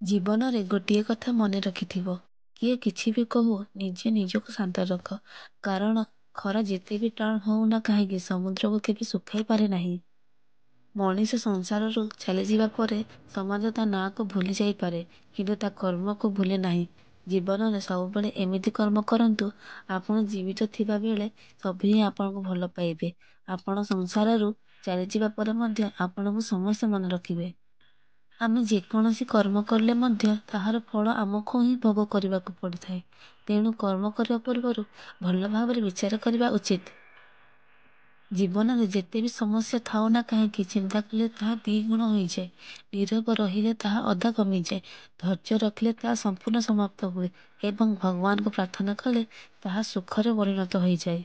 ଜୀବନରେ ଗୋଟିଏ କଥା ମନେ ରଖିଥିବ, କିଏ କିଛି ବି କହୁ ନିଜେ ନିଜକୁ ଶାନ୍ତ ରଖ। କାରଣ ଖରା ଯେତେ ବି ଟାଣ ହଉ ନା କାହିଁକି ସମୁଦ୍ରକୁ କେବେ ଶୁଖାଇ ପାରେ ନାହିଁ। ମଣିଷ ସଂସାରରୁ ଚାଲିଯିବା ପରେ ସମାଜ ତା ନାଁକୁ ଭୁଲି ଯାଇପାରେ, କିନ୍ତୁ ତା କର୍ମକୁ ଭୁଲେ ନାହିଁ। ଜୀବନରେ ସବୁବେଳେ ଏମିତି କର୍ମ କରନ୍ତୁ, ଆପଣ ଜୀବିତ ଥିବା ବେଳେ ସବୁ ହିଁ ଆପଣଙ୍କୁ ଭଲ ପାଇବେ। ଆପଣ ସଂସାରରୁ ଚାଲିଯିବା ପରେ ମଧ୍ୟ ଆପଣଙ୍କୁ ସମସ୍ତେ ମନେ ରଖିବେ। ଆମେ ଯେକୌଣସି କର୍ମ କଲେ ମଧ୍ୟ ତାହାର ଫଳ ଆମକୁ ହିଁ ଭୋଗ କରିବାକୁ ପଡ଼ିଥାଏ। ତେଣୁ କର୍ମ କରିବା ପୂର୍ବରୁ ଭଲ ଭାବରେ ବିଚାର କରିବା ଉଚିତ। ଜୀବନରେ ଯେତେ ବି ସମସ୍ୟା ଥାଉ ନା କାହିଁକି ଚିନ୍ତା କଲେ ତାହା ଦ୍ୱିଗୁଣ ହୋଇଯାଏ। ନୀରବ ରହିଲେ ତାହା ଅଧା କମିଯାଏ। ଧୈର୍ଯ୍ୟ ରଖିଲେ ତାହା ସମ୍ପୂର୍ଣ୍ଣ ସମାପ୍ତ ହୁଏ ଏବଂ ଭଗବାନଙ୍କୁ ପ୍ରାର୍ଥନା କଲେ ତାହା ସୁଖରେ ପରିଣତ ହୋଇଯାଏ।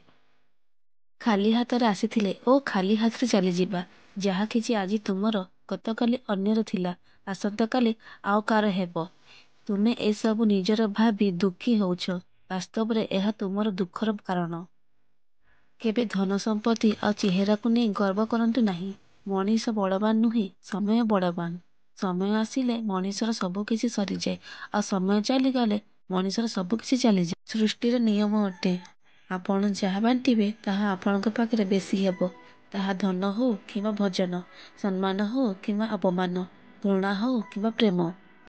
ଖାଲି ହାତରେ ଆସିଥିଲେ ଓ ଖାଲି ହାତରେ ଚାଲିଯିବା। ଯାହା କିଛି ଆଜି ତୁମର ଗତକାଲି ଅନ୍ୟର ଥିଲା, ଆସନ୍ତାକାଲି ଆଉ କାହାର ହେବ। ତୁମେ ଏସବୁ ନିଜର ଭାବି ଦୁଃଖୀ ହେଉଛ, ବାସ୍ତବରେ ଏହା ତୁମର ଦୁଃଖର କାରଣ। କେବେ ଧନ ସମ୍ପତ୍ତି ଆଉ ଚେହେରାକୁ ନେଇ ଗର୍ବ କରନ୍ତୁ ନାହିଁ। ମଣିଷ ବଳବାନ ନୁହେଁ, ସମୟ ବଳବାନ। ସମୟ ଆସିଲେ ମଣିଷର ସବୁ କିଛି ସରିଯାଏ, ଆଉ ସମୟ ଚାଲିଗଲେ ମଣିଷର ସବୁ କିଛି ଚାଲିଯାଏ। ସୃଷ୍ଟିର ନିୟମ ଅଟେ, ଆପଣ ଯାହା ବାଣ୍ଟିବେ ତାହା ଆପଣଙ୍କ ପାଖରେ ବେଶୀ ହେବ। ତାହା ଧନ ହଉ କିମ୍ବା ଭଜନ, ସମ୍ମାନ ହଉ କିମ୍ବା ଅପମାନ, ଘୃଣା ହଉ କିମ୍ବା ପ୍ରେମ।